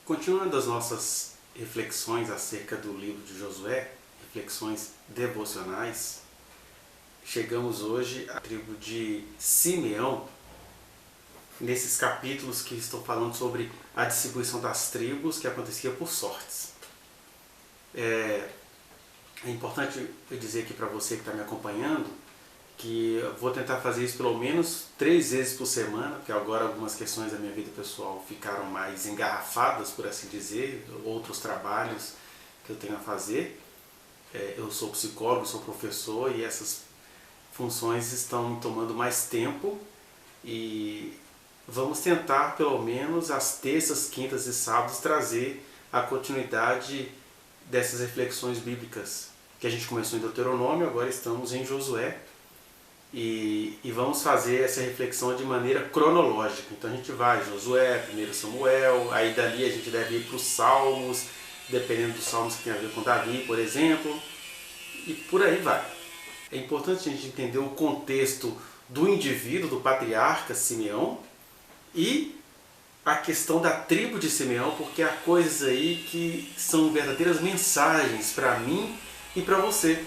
Continuando as nossas reflexões acerca do livro de Josué, reflexões devocionais, chegamos hoje à tribo de Simeão, nesses capítulos que estão falando sobre a distribuição das tribos que acontecia por sortes. É importante eu dizer aqui para você que está me acompanhando que eu vou tentar fazer isso pelo menos 3 vezes por semana, porque agora algumas questões da minha vida pessoal ficaram mais engarrafadas, por assim dizer, outros trabalhos que eu tenho a fazer. Eu sou psicólogo, sou professor e essas funções estão me tomando mais tempo e vamos tentar pelo menos às terças, quintas e sábados trazer a continuidade dessas reflexões bíblicas que a gente começou em Deuteronômio, agora estamos em Josué. E vamos fazer essa reflexão de maneira cronológica. Então a gente vai Josué, 1 Samuel, aí dali a gente deve ir para os Salmos, dependendo dos Salmos que tem a ver com Davi, por exemplo, e por aí vai. É importante a gente entender o contexto do indivíduo, do patriarca Simeão, e a questão da tribo de Simeão, porque há coisas aí que são verdadeiras mensagens para mim e para você.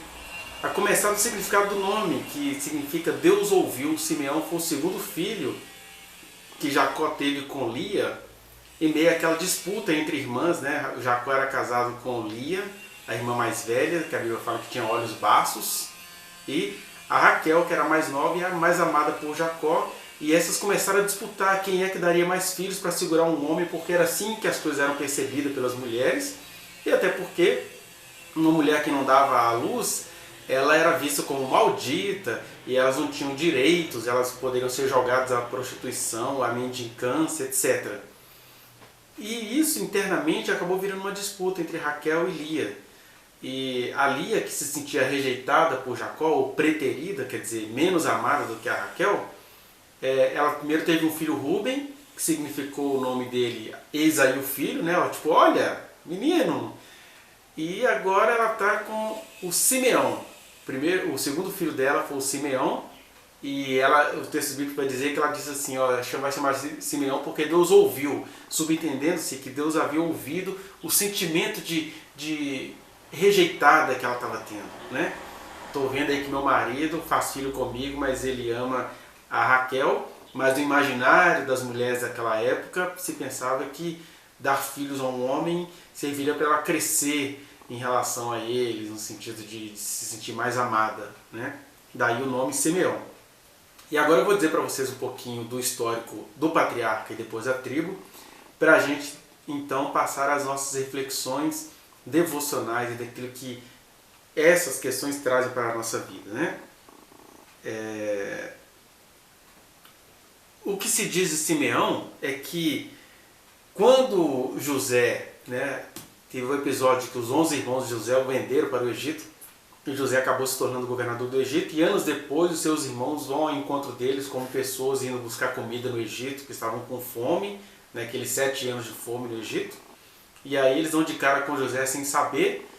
A começar do significado do nome, que significa Deus ouviu. Simeão foi o segundo filho que Jacó teve com Lia, em meio àquela disputa entre irmãs, né? Jacó era casado com Lia, a irmã mais velha, que a Bíblia fala que tinha olhos baços, e a Raquel, que era a mais nova e a mais amada por Jacó, e essas começaram a disputar quem é que daria mais filhos para segurar um homem, porque era assim que as coisas eram percebidas pelas mulheres, e até porque uma mulher que não dava à luz, ela era vista como maldita e elas não tinham direitos, elas poderiam ser jogadas à prostituição, à mendicância, etc. E isso internamente acabou virando uma disputa entre Raquel e Lia. E a Lia, que se sentia rejeitada por Jacó, ou preterida, quer dizer, menos amada do que a Raquel, ela primeiro teve um filho Rúben, que significou o nome dele eis aí o filho, né? Tipo, olha, menino. E agora ela está com o Simeão. O segundo filho dela foi o Simeão, e o texto bíblico vai dizer que ela disse assim, vai chamar Simeão porque Deus ouviu, subentendendo-se que Deus havia ouvido o sentimento de rejeitada que ela estava tendo, né? Estou vendo aí que meu marido faz filho comigo, mas ele ama a Raquel, mas no imaginário das mulheres daquela época se pensava que dar filhos a um homem serviria para ela crescer em relação a eles, no sentido de se sentir mais amada, né? Daí o nome Simeão. E agora eu vou dizer para vocês um pouquinho do histórico do patriarca e depois da tribo, para a gente então passar as nossas reflexões devocionais e daquilo que essas questões trazem para a nossa vida, né? O que se diz de Simeão é que quando José, né, teve um episódio que os 11 irmãos de José o venderam para o Egito, e José acabou se tornando governador do Egito, e anos depois os seus irmãos vão ao encontro deles como pessoas indo buscar comida no Egito, que estavam com fome, né, aqueles 7 anos de fome no Egito, e aí eles dão de cara com José sem saber,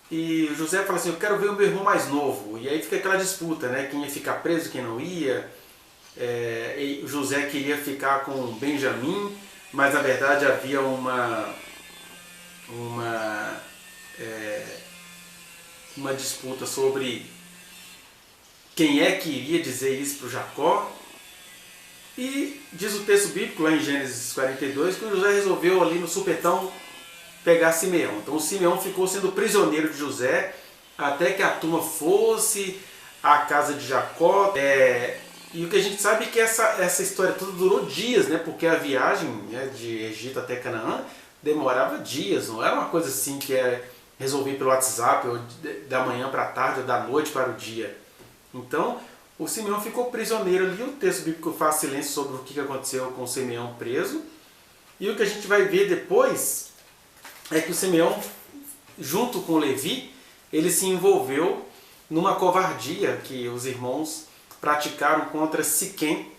e José fala assim, eu quero ver o meu irmão mais novo, e aí fica aquela disputa, né, quem ia ficar preso, quem não ia. E José queria ficar com Benjamim, mas na verdade havia uma disputa sobre quem é que iria dizer isso para o Jacó. E diz o texto bíblico lá em Gênesis 42 que o José resolveu ali no supetão pegar Simeão. Então o Simeão ficou sendo prisioneiro de José até que a turma fosse à casa de Jacó. E o que a gente sabe é que essa história toda durou dias, né? Porque a viagem, né, de Egito até Canaã demorava dias, não era uma coisa assim que resolver pelo WhatsApp, ou da manhã para a tarde, ou da noite para o dia. Então, o Simeão ficou prisioneiro ali, o texto bíblico faz silêncio sobre o que aconteceu com o Simeão preso, e o que a gente vai ver depois é que o Simeão, junto com Levi, ele se envolveu numa covardia que os irmãos praticaram contra Siquém,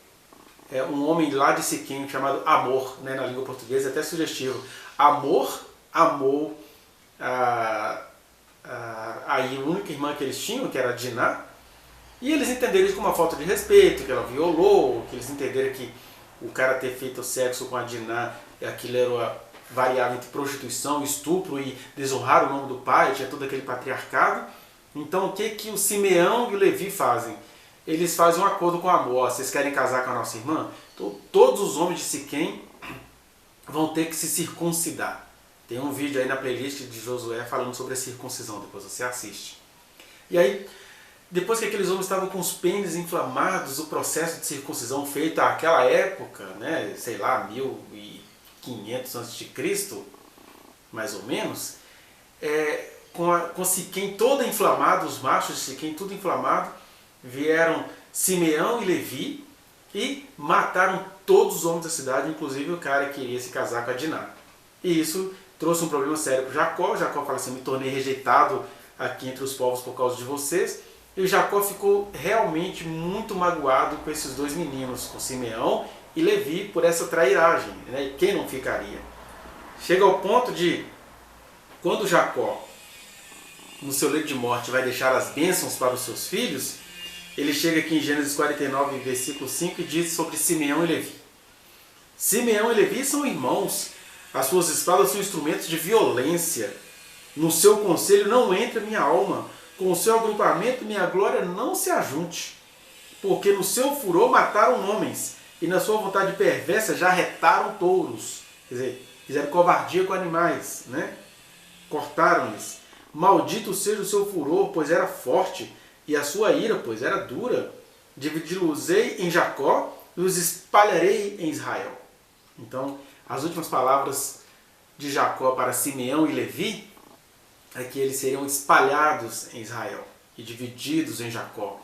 um homem lá de Siquém chamado Amor, né, na língua portuguesa, é até sugestivo. Amor amou aí a única irmã que eles tinham, que era Diná, e eles entenderam isso como uma falta de respeito, que ela violou, que eles entenderam que o cara ter feito sexo com a Diná, aquilo era variava entre prostituição, estupro e desonrar o nome do pai, tinha todo aquele patriarcado. Então o que o Simeão e o Levi fazem? Eles fazem um acordo com Amor. Vocês querem casar com a nossa irmã? Então, todos os homens de Siquém vão ter que se circuncidar. Tem um vídeo aí na playlist de Josué falando sobre a circuncisão, depois você assiste. E aí, depois que aqueles homens estavam com os pênis inflamados, o processo de circuncisão feito àquela época, né, sei lá, 1500 a.C., mais ou menos, com Siquém toda inflamada, os machos de Siquém tudo inflamado, vieram Simeão e Levi e mataram todos os homens da cidade, inclusive o cara que queria se casar com a Diná. E isso trouxe um problema sério para Jacó. Jacó fala assim: me tornei rejeitado aqui entre os povos por causa de vocês. E Jacó ficou realmente muito magoado com esses dois meninos, com Simeão e Levi, por essa trairagem, né? Quem não ficaria? Chega ao ponto de, quando Jacó, no seu leito de morte, vai deixar as bênçãos para os seus filhos, ele chega aqui em Gênesis 49, versículo 5, e diz sobre Simeão e Levi. Simeão e Levi são irmãos, as suas espadas são instrumentos de violência. No seu conselho não entra minha alma, com o seu agrupamento minha glória não se ajunte. Porque no seu furor mataram homens, e na sua vontade perversa já retaram touros. Quer dizer, fizeram covardia com animais, né? Cortaram-lhes. Maldito seja o seu furor, pois era forte, e a sua ira, pois era dura. Dividi-los-ei em Jacó, e os espalharei em Israel. Então, as últimas palavras de Jacó para Simeão e Levi é que eles seriam espalhados em Israel e divididos em Jacó.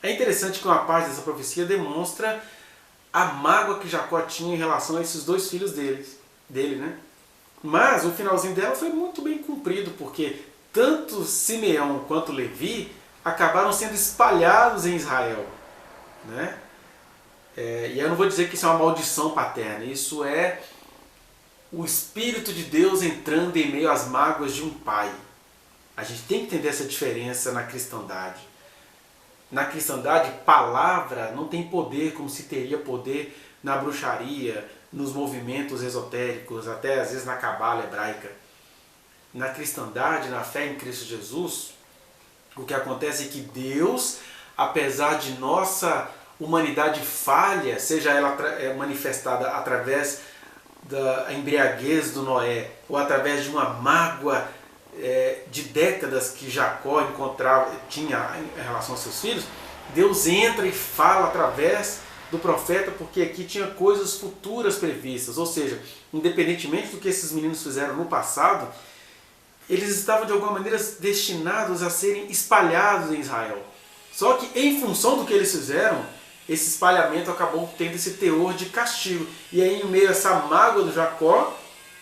É interessante que uma parte dessa profecia demonstra a mágoa que Jacó tinha em relação a esses dois filhos dele, né? Mas o finalzinho dela foi muito bem cumprido, porque tanto Simeão quanto Levi acabaram sendo espalhados em Israel, né? E eu não vou dizer que isso é uma maldição paterna, isso é o Espírito de Deus entrando em meio às mágoas de um pai. A gente tem que entender essa diferença na cristandade. Na cristandade, palavra não tem poder como se teria poder na bruxaria, nos movimentos esotéricos, até às vezes na cabala hebraica. Na cristandade, na fé em Cristo Jesus, o que acontece é que Deus, apesar de nossa humanidade falha, seja ela manifestada através da embriaguez do Noé, ou através de uma mágoa de décadas que Jacó tinha em relação aos seus filhos, Deus entra e fala através do profeta, porque aqui tinha coisas futuras previstas. Ou seja, independentemente do que esses meninos fizeram no passado, eles estavam de alguma maneira destinados a serem espalhados em Israel. Só que em função do que eles fizeram, esse espalhamento acabou tendo esse teor de castigo. E aí, em meio a essa mágoa do Jacó,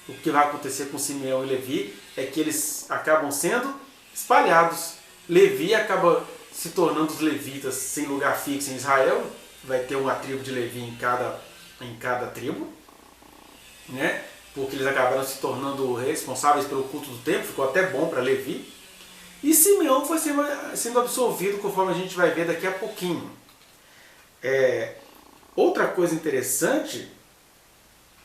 o que vai acontecer com Simeão e Levi é que eles acabam sendo espalhados. Levi acaba se tornando os levitas sem lugar fixo em Israel. Vai ter uma tribo de Levi em cada tribo, né? Porque eles acabaram se tornando responsáveis pelo culto do templo, ficou até bom para Levi. E Simeão foi sendo absorvido, conforme a gente vai ver daqui a pouquinho. Outra coisa interessante,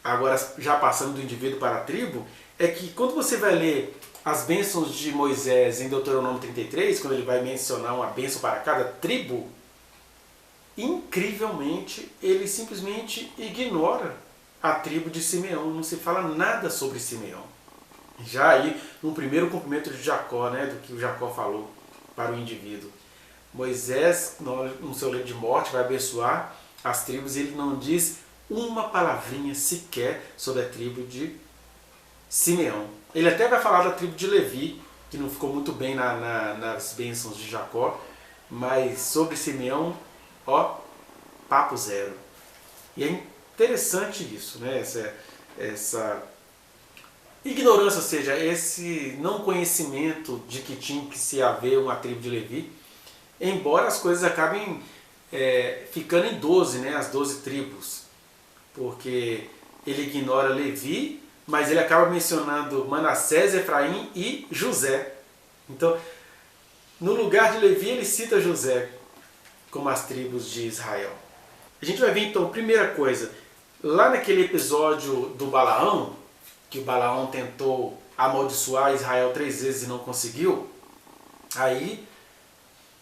agora já passando do indivíduo para a tribo, é que quando você vai ler as bênçãos de Moisés em Deuteronômio 33, quando ele vai mencionar uma bênção para cada tribo, incrivelmente ele simplesmente ignora a tribo de Simeão, não se fala nada sobre Simeão. Já aí, no primeiro cumprimento de Jacó, né, do que o Jacó falou para o indivíduo. Moisés, no seu leito de morte, vai abençoar as tribos e ele não diz uma palavrinha sequer sobre a tribo de Simeão. Ele até vai falar da tribo de Levi, que não ficou muito bem nas bênçãos de Jacó, mas sobre Simeão, papo zero. E é interessante isso, né? Essa ignorância, ou seja, esse não conhecimento de que tinha que se haver uma tribo de Levi, embora as coisas acabem ficando em 12, né? As 12 tribos, porque ele ignora Levi, mas ele acaba mencionando Manassés, Efraim e José. Então, no lugar de Levi, ele cita José como as tribos de Israel. A gente vai ver então, primeira coisa, lá naquele episódio do Balaão, que o Balaão tentou amaldiçoar Israel 3 vezes e não conseguiu, aí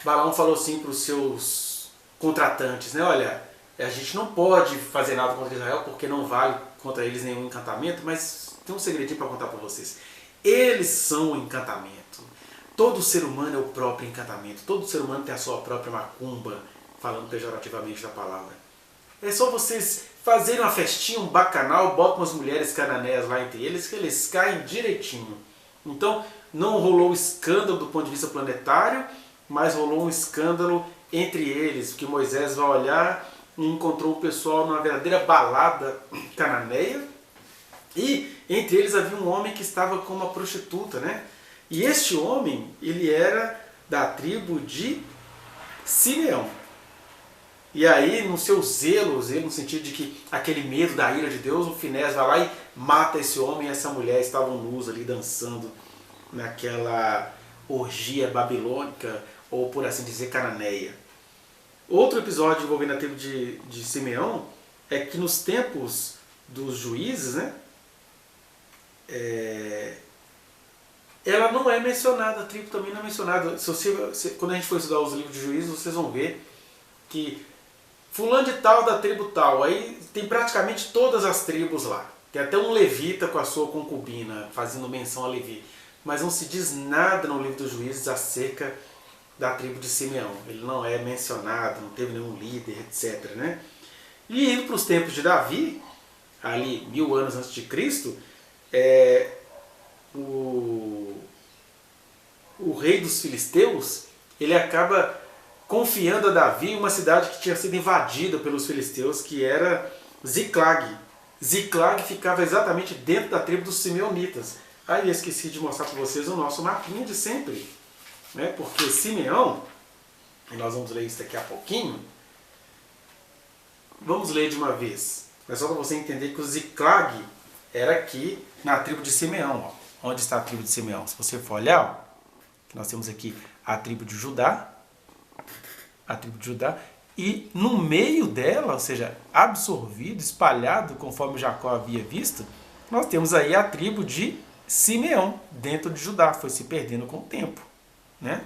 Balaão falou assim para os seus contratantes, né? Olha, a gente não pode fazer nada contra Israel porque não vale contra eles nenhum encantamento, mas tem um segredinho para contar para vocês. Eles são o encantamento. Todo ser humano é o próprio encantamento. Todo ser humano tem a sua própria macumba, falando pejorativamente da palavra. É só vocês fazerem uma festinha, um bacanal, botam umas mulheres cananeias lá entre eles, que eles caem direitinho. Então, não rolou escândalo do ponto de vista planetário, mas rolou um escândalo entre eles, porque Moisés vai olhar e encontrou o pessoal numa verdadeira balada cananeia, e entre eles havia um homem que estava com uma prostituta, né? E este homem, ele era da tribo de Simeão. E aí, no seu zelo, no sentido de que aquele medo da ira de Deus, o Finés vai lá e mata esse homem e essa mulher estavam nus ali dançando naquela orgia babilônica, ou por assim dizer, cananeia. Outro episódio envolvendo a tribo de Simeão é que nos tempos dos juízes, né, ela não é mencionada, a tribo também não é mencionada. Quando a gente for estudar os livros de juízes, vocês vão ver que fulano de tal da tribo tal, aí tem praticamente todas as tribos lá. Tem até um levita com a sua concubina, fazendo menção a Levi. Mas não se diz nada no livro dos juízes acerca da tribo de Simeão. Ele não é mencionado, não teve nenhum líder, etc. Né? E indo para os tempos de Davi, ali 1000 anos antes de Cristo, o rei dos filisteus, ele acaba confiando a Davi uma cidade que tinha sido invadida pelos filisteus, que era Ziclag. Ziclag ficava exatamente dentro da tribo dos simeonitas. Aí eu esqueci de mostrar para vocês o nosso mapinha de sempre, né? Porque Simeão, e nós vamos ler isso daqui a pouquinho, vamos ler de uma vez, mas só para você entender que o Ziclag era aqui na tribo de Simeão. Ó. Onde está a tribo de Simeão? Se você for olhar, ó, nós temos aqui a tribo de Judá, e no meio dela, ou seja, absorvido, espalhado, conforme Jacó havia visto, nós temos aí a tribo de Simeão, dentro de Judá, foi se perdendo com o tempo. Né?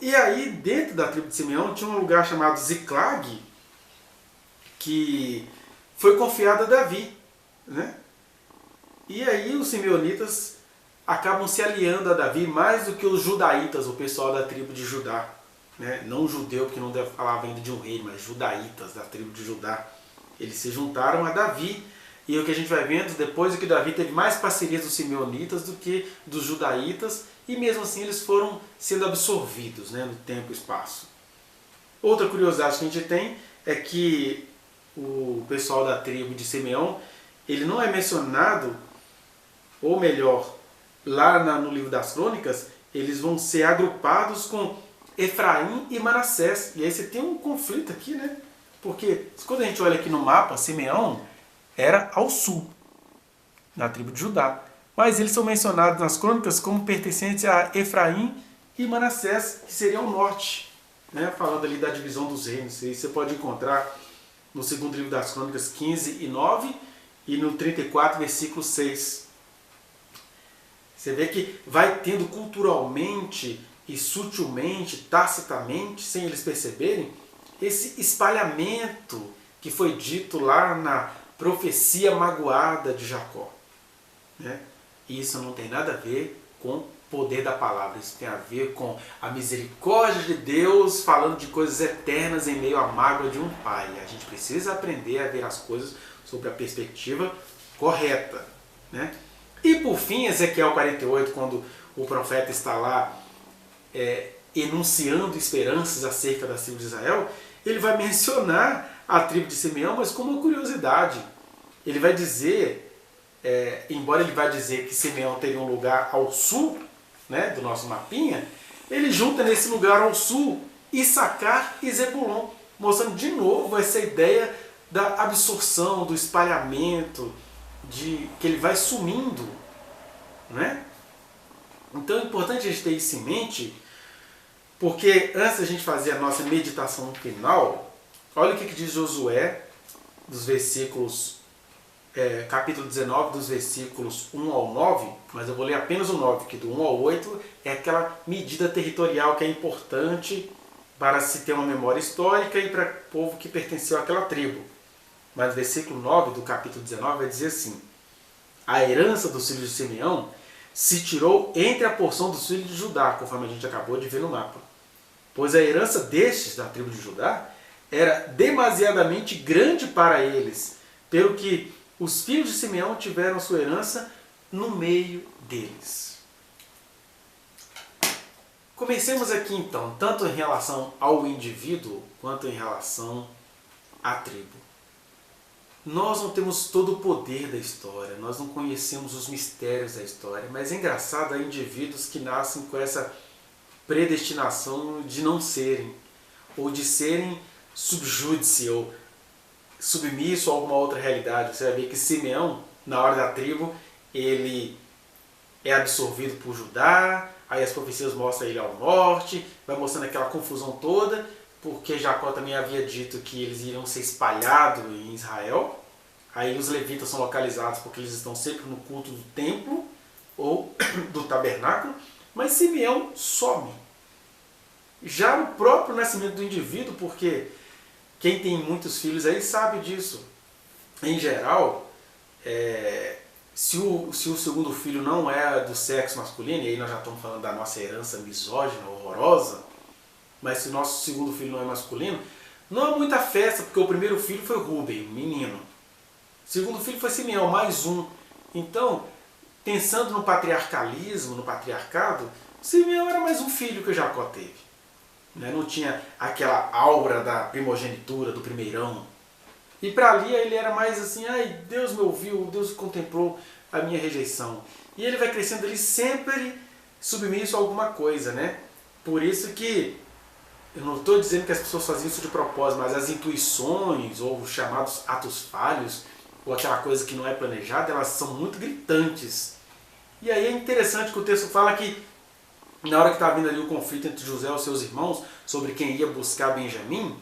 E aí, dentro da tribo de Simeão, tinha um lugar chamado Ziclag, que foi confiado a Davi. Né? E aí os simeonitas acabam se aliando a Davi mais do que os judaítas, o pessoal da tribo de Judá. Né? Não judeu, porque não falava ainda de um rei, mas judaítas, da tribo de Judá. Eles se juntaram a Davi. E o que a gente vai vendo depois é que Davi teve mais parcerias dos simeonitas do que dos judaítas, e mesmo assim eles foram sendo absorvidos, né, no tempo e espaço. Outra curiosidade que a gente tem é que o pessoal da tribo de Simeão, ele não é mencionado, ou melhor, lá no livro das crônicas, eles vão ser agrupados com Efraim e Manassés. E aí você tem um conflito aqui, né? Porque quando a gente olha aqui no mapa, Simeão era ao sul, na tribo de Judá. Mas eles são mencionados nas crônicas como pertencentes a Efraim e Manassés, que seria o norte, né? Falando ali da divisão dos reinos. E você pode encontrar no segundo livro das crônicas 15 e 9 e no 34, versículo 6. Você vê que vai tendo culturalmente e sutilmente, tacitamente, sem eles perceberem, esse espalhamento que foi dito lá na profecia magoada de Jacó. Né? E isso não tem nada a ver com o poder da palavra, isso tem a ver com a misericórdia de Deus falando de coisas eternas em meio à mágoa de um pai. A gente precisa aprender a ver as coisas sob a perspectiva correta. Né? E por fim, Ezequiel 48, quando o profeta está lá enunciando esperanças acerca da tribo de Israel, ele vai mencionar a tribo de Simeão, mas com uma curiosidade. Ele vai dizer, embora ele vai dizer que Simeão teria um lugar ao sul, né, do nosso mapinha, ele junta nesse lugar ao sul Issacar e Zebulon, mostrando de novo essa ideia da absorção, do espalhamento, de que ele vai sumindo. Né? Então é importante a gente ter isso em mente, porque antes da gente fazer a nossa meditação final, olha o que diz Josué, dos versículos capítulo 19, dos versículos 1 ao 9, mas eu vou ler apenas o 9, que do 1 ao 8 é aquela medida territorial que é importante para se ter uma memória histórica e para o povo que pertenceu àquela tribo. Mas o versículo 9 do capítulo 19 vai dizer assim: a herança dos filhos de Simeão se tirou entre a porção dos filhos de Judá, conforme a gente acabou de ver no mapa. Pois a herança destes, da tribo de Judá, era demasiadamente grande para eles, pelo que os filhos de Simeão tiveram sua herança no meio deles. Comecemos aqui então, tanto em relação ao indivíduo, quanto em relação à tribo. Nós não temos todo o poder da história, nós não conhecemos os mistérios da história, mas é engraçado, há indivíduos que nascem com essa predestinação de não serem, ou de serem subjúdice, ou submisso a alguma outra realidade. Você vai ver que Simeão, na hora da tribo, ele é absorvido por Judá, aí as profecias mostram ele ao norte, vai mostrando aquela confusão toda, porque Jacó também havia dito que eles iriam ser espalhados em Israel. Aí os levitas são localizados porque eles estão sempre no culto do templo ou do tabernáculo, mas Simeão some. Já no próprio nascimento do indivíduo, porque quem tem muitos filhos aí sabe disso. Em geral, se o segundo filho não é do sexo masculino, e aí nós já estamos falando da nossa herança misógina, horrorosa, mas se o nosso segundo filho não é masculino, não há muita festa, porque o primeiro filho foi Rúben, menino. O segundo filho foi Simeão, mais um. Então, pensando no patriarcalismo, no patriarcado, Simeão era mais um filho que Jacó teve. Não tinha aquela aura da primogenitura, do primeirão. E para ali ele era mais assim, ai, Deus me ouviu, Deus contemplou a minha rejeição. E ele vai crescendo ali sempre submisso a alguma coisa, né? Por isso que eu não estou dizendo que as pessoas faziam isso de propósito, mas as intuições, ou os chamados atos falhos, ou aquela coisa que não é planejada, elas são muito gritantes. E aí é interessante que o texto fala que na hora que está vindo ali o conflito entre José e os seus irmãos, sobre quem ia buscar Benjamim,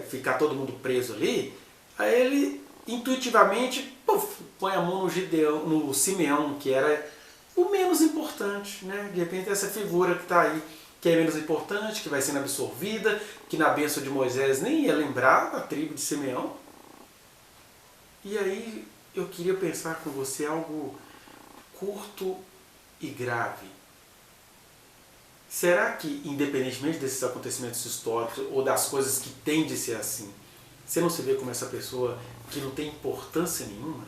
ficar todo mundo preso ali, aí ele intuitivamente põe a mão no Simeão, que era o menos importante. Né? De repente essa figura que está aí, que é menos importante, que vai sendo absorvida, que na bênção de Moisés nem ia lembrar da tribo de Simeão. E aí eu queria pensar com você algo curto e grave. Será que, independentemente desses acontecimentos históricos ou das coisas que têm de ser assim, você não se vê como essa pessoa que não tem importância nenhuma?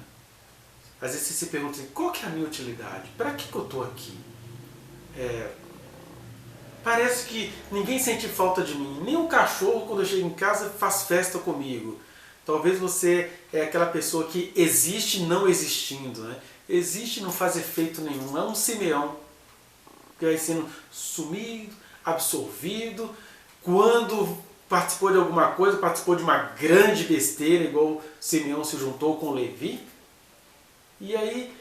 Às vezes você se pergunta assim, qual que é a minha utilidade? Para que eu estou aqui? Parece que ninguém sente falta de mim. Nem um cachorro, quando eu chego em casa, faz festa comigo. Talvez você é aquela pessoa que existe não existindo. Né? Existe e não faz efeito nenhum. É um Simeão que vai sendo sumido, absorvido. Quando participou de alguma coisa, participou de uma grande besteira, igual Simeão se juntou com Levi. E aí,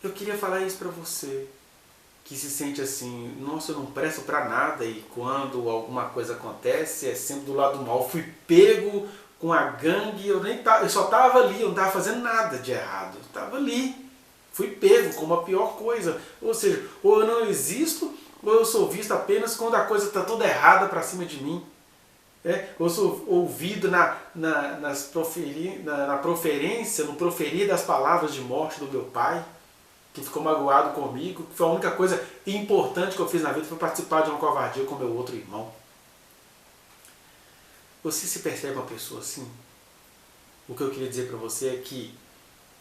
eu queria falar isso para você, que se sente assim, nossa, eu não presto para nada, e quando alguma coisa acontece, é sempre do lado mal. Fui pego com a gangue, eu só estava ali, eu não estava fazendo nada de errado, eu estava ali. Fui pego como a pior coisa. Ou seja, ou eu não existo, ou eu sou visto apenas quando a coisa está toda errada para cima de mim. Ou eu sou ouvido na proferência, no proferir das palavras de morte do meu pai, que ficou magoado comigo, que foi a única coisa importante que eu fiz na vida, foi participar de uma covardia com meu outro irmão. Você se percebe uma pessoa assim? O que eu queria dizer para você é que,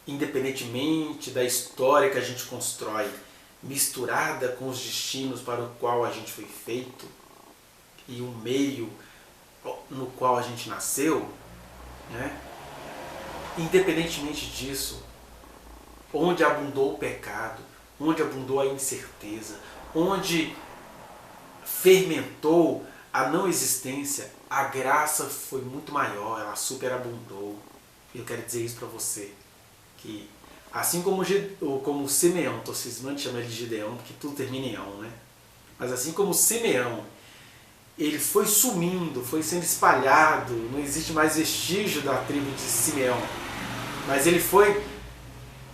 independentemente da história que a gente constrói, misturada com os destinos para o qual a gente foi feito e o meio no qual a gente nasceu, né? Independentemente disso, onde abundou o pecado, onde abundou a incerteza, onde fermentou a não existência, a graça foi muito maior, ela superabundou. Eu quero dizer isso para você, que assim como Simeão, estou cismando de chamar ele de Gideão, porque tudo termina em ão, né? Mas assim como Simeão, ele foi sumindo, foi sendo espalhado, não existe mais vestígio da tribo de Simeão. Mas ele foi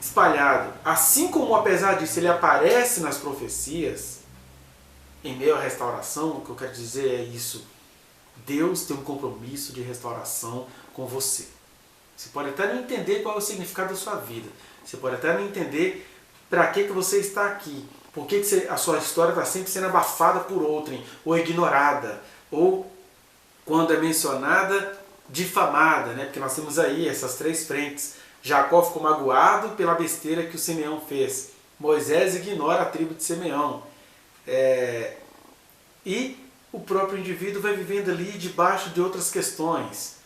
espalhado. Assim como, apesar disso, ele aparece nas profecias, em meio à restauração, o que eu quero dizer é isso. Deus tem um compromisso de restauração com você. Você pode até não entender qual é o significado da sua vida. Você pode até não entender para que você está aqui. Por que a sua história está sempre sendo abafada por outrem, ou ignorada, ou, quando é mencionada, difamada, né? Porque nós temos aí essas três frentes. Jacó ficou magoado pela besteira que o Simeão fez. Moisés ignora a tribo de Simeão. E o próprio indivíduo vai vivendo ali debaixo de outras questões.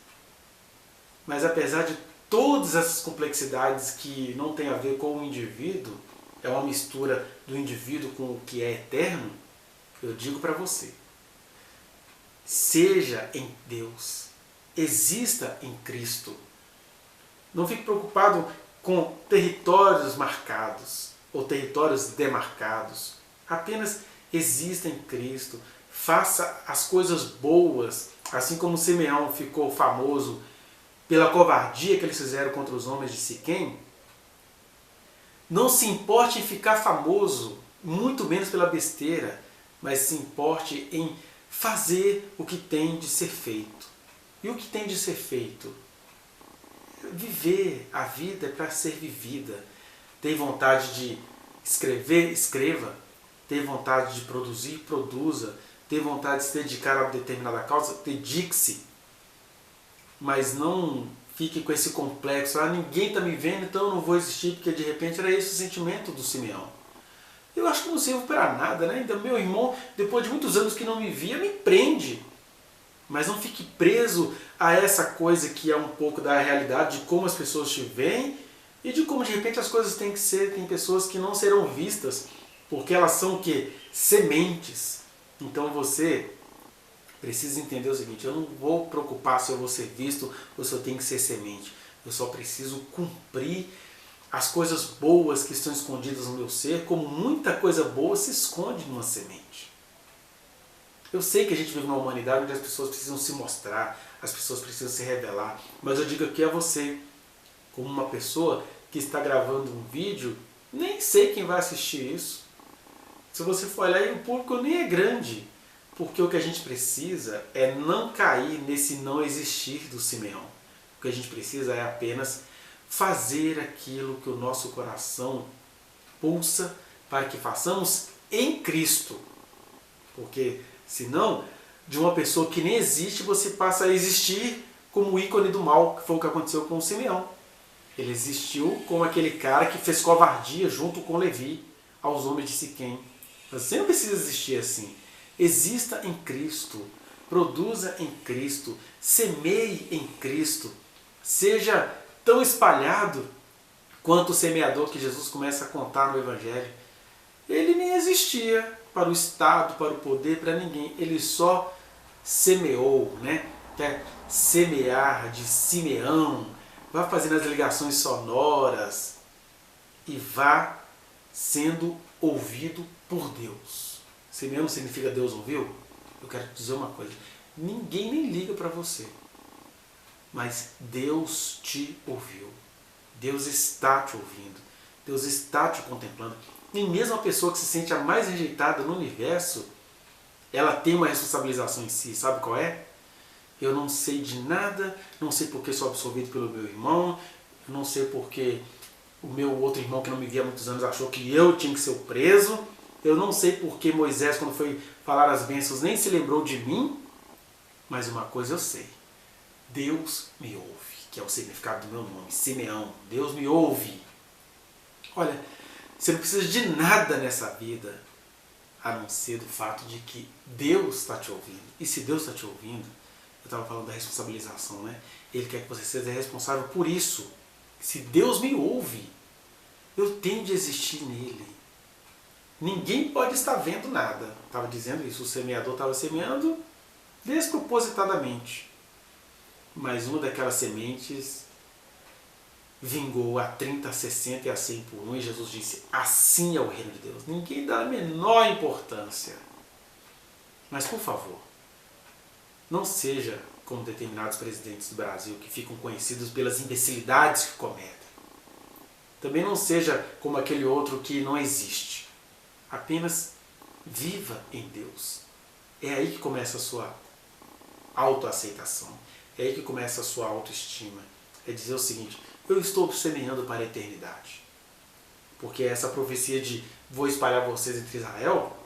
Mas apesar de todas essas complexidades que não tem a ver com o indivíduo, é uma mistura do indivíduo com o que é eterno, eu digo para você, seja em Deus, exista em Cristo. Não fique preocupado com territórios marcados ou territórios demarcados. Apenas exista em Cristo. Faça as coisas boas, assim como Simeão ficou famoso pela covardia que eles fizeram contra os homens de Siquém. Não se importe em ficar famoso, muito menos pela besteira, mas se importe em fazer o que tem de ser feito. E o que tem de ser feito? Viver. A vida é para ser vivida. Tem vontade de escrever? Escreva. Tem vontade de produzir? Produza. Tem vontade de se dedicar a uma determinada causa? Dedique-se. Mas não fique com esse complexo. Ninguém está me vendo, então eu não vou existir, porque de repente era esse o sentimento do Simeão. Eu acho que não sirvo para nada, né? Ainda meu irmão, depois de muitos anos que não me via, me prende. Mas não fique preso a essa coisa que é um pouco da realidade de como as pessoas te veem e de como de repente as coisas têm que ser. Tem pessoas que não serão vistas porque elas são o quê? Sementes. Então você precisa entender o seguinte: eu não vou preocupar se eu vou ser visto ou se eu tenho que ser semente. Eu só preciso cumprir as coisas boas que estão escondidas no meu ser, como muita coisa boa se esconde numa semente. Eu sei que a gente vive numa humanidade onde as pessoas precisam se mostrar, as pessoas precisam se revelar, mas eu digo aqui a você, como uma pessoa que está gravando um vídeo, nem sei quem vai assistir isso. Se você for olhar, o público nem é grande, porque o que a gente precisa é não cair nesse não existir do Simeão. O que a gente precisa é apenas fazer aquilo que o nosso coração pulsa para que façamos em Cristo. Porque senão, de uma pessoa que nem existe, você passa a existir como ícone do mal, que foi o que aconteceu com o Simeão. Ele existiu como aquele cara que fez covardia junto com Levi aos homens de Siquém. Você não precisa existir assim. Exista em Cristo, produza em Cristo, semeie em Cristo, seja tão espalhado quanto o semeador que Jesus começa a contar no Evangelho. Ele nem existia para o Estado, para o poder, para ninguém. Ele só semeou, né? Quer semear de Simeão, vá fazendo as ligações sonoras e vá sendo ouvido por Deus. Simeão significa Deus ouviu? Eu quero te dizer uma coisa: ninguém nem liga para você, mas Deus te ouviu. Deus está te ouvindo. Deus está te contemplando. E mesmo a pessoa que se sente a mais rejeitada no universo, ela tem uma responsabilização em si. Sabe qual é? Eu não sei de nada, não sei porque sou absorvido pelo meu irmão, não sei porque o meu outro irmão que não me via há muitos anos achou que eu tinha que ser o preso, eu não sei porque Moisés, quando foi falar as bênçãos, nem se lembrou de mim, mas uma coisa eu sei: Deus me ouve, que é o significado do meu nome, Simeão. Deus me ouve. Olha, você não precisa de nada nessa vida, a não ser do fato de que Deus está te ouvindo. E se Deus está te ouvindo, eu estava falando da responsabilização, né? Ele quer que você seja responsável por isso. Se Deus me ouve, eu tenho de existir nele. Ninguém pode estar vendo nada. Estava dizendo isso, o semeador estava semeando despropositadamente. Mas uma daquelas sementes vingou a 30, a 60 e a 100 por 1, e Jesus disse: assim é o reino de Deus. Ninguém dá a menor importância. Mas por favor, não seja como determinados presidentes do Brasil que ficam conhecidos pelas imbecilidades que cometem. Também não seja como aquele outro que não existe. Apenas viva em Deus. É aí que começa a sua autoaceitação. É aí que começa a sua autoestima. É dizer o seguinte: eu estou semeando para a eternidade. Porque essa profecia de vou espalhar vocês entre Israel,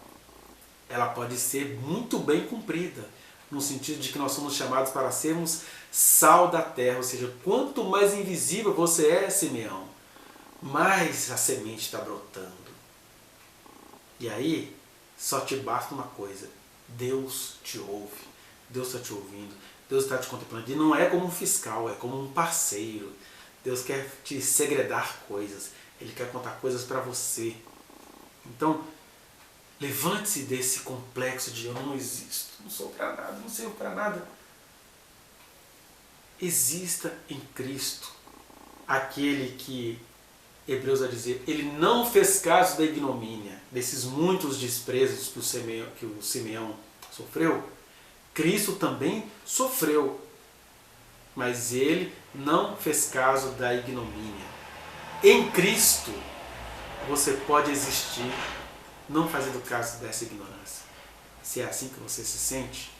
ela pode ser muito bem cumprida, no sentido de que nós somos chamados para sermos sal da terra. Ou seja, quanto mais invisível você é, Simeão, mais a semente está brotando. E aí, só te basta uma coisa: Deus te ouve, Deus está te ouvindo, Deus está te contemplando. E não é como um fiscal, é como um parceiro. Deus quer te segredar coisas, Ele quer contar coisas para você. Então, levante-se desse complexo de eu não existo, não sou para nada, não sirvo para nada. Exista em Cristo aquele que Hebreus vai dizer, ele não fez caso da ignomínia, desses muitos desprezos que o Simeão sofreu. Cristo também sofreu, mas ele não fez caso da ignomínia. Em Cristo você pode existir, não fazendo caso dessa ignorância. Se é assim que você se sente,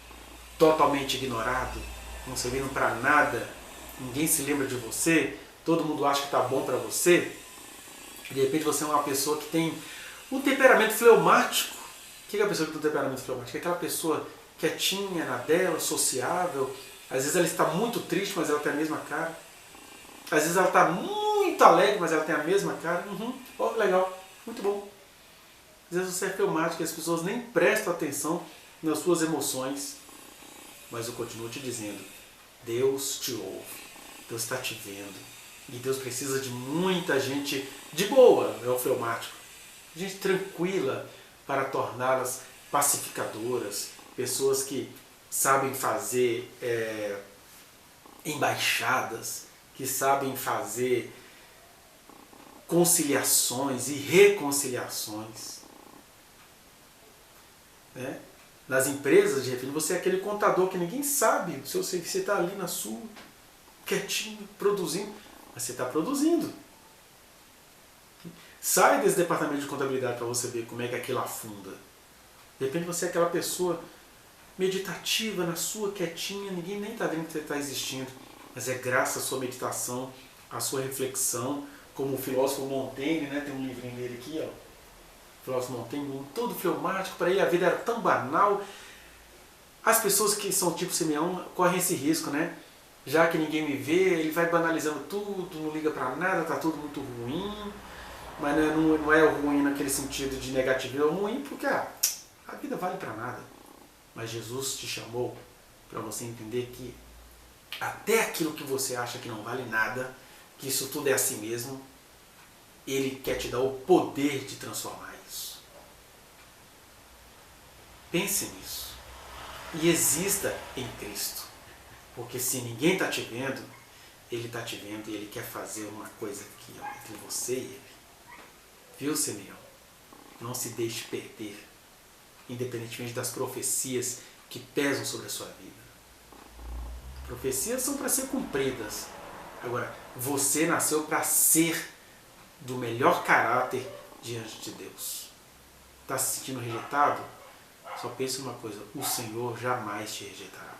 totalmente ignorado, não servindo para nada, ninguém se lembra de você, todo mundo acha que está bom para você, de repente você é uma pessoa que tem um temperamento fleumático. O que é a pessoa que tem um temperamento fleumático? É aquela pessoa quietinha na dela, sociável. Às vezes ela está muito triste, mas ela tem a mesma cara. Às vezes ela está muito alegre, mas ela tem a mesma cara. Oh, legal, muito bom. Às vezes você é fleumático e as pessoas nem prestam atenção nas suas emoções. Mas eu continuo te dizendo, Deus te ouve, Deus está te vendo. E Deus precisa de muita gente de boa, é o fleumático. Gente tranquila para torná-las pacificadoras. Pessoas que sabem fazer embaixadas, que sabem fazer conciliações e reconciliações. Né? Nas empresas, de repente, você é aquele contador que ninguém sabe. Você está ali na sua, quietinho, produzindo. Mas você está produzindo. Sai desse departamento de contabilidade para você ver como é que aquilo afunda. De repente você é aquela pessoa meditativa na sua, quietinha, ninguém nem está vendo que você está existindo. Mas é graças à sua meditação, à sua reflexão, como o filósofo Montaigne, né? Tem um livrinho dele aqui, ó. O filósofo Montaigne, todo fleumático, para ele a vida era tão banal. As pessoas que são tipo Simeão correm esse risco, né? Já que ninguém me vê, ele vai banalizando tudo, não liga para nada, está tudo muito ruim. Mas não é ruim naquele sentido de negativo, é ruim porque a vida vale para nada. Mas Jesus te chamou para você entender que até aquilo que você acha que não vale nada, que isso tudo é assim mesmo, Ele quer te dar o poder de transformar isso. Pense nisso. E exista em Cristo. Porque se ninguém está te vendo, Ele está te vendo e Ele quer fazer uma coisa aqui, ó, entre você e Ele. Viu, Simeão? Não se deixe perder, independentemente das profecias que pesam sobre a sua vida. Profecias são para ser cumpridas. Agora, você nasceu para ser do melhor caráter diante de Deus. Está se sentindo rejeitado? Só pense uma coisa, o Senhor jamais te rejeitará.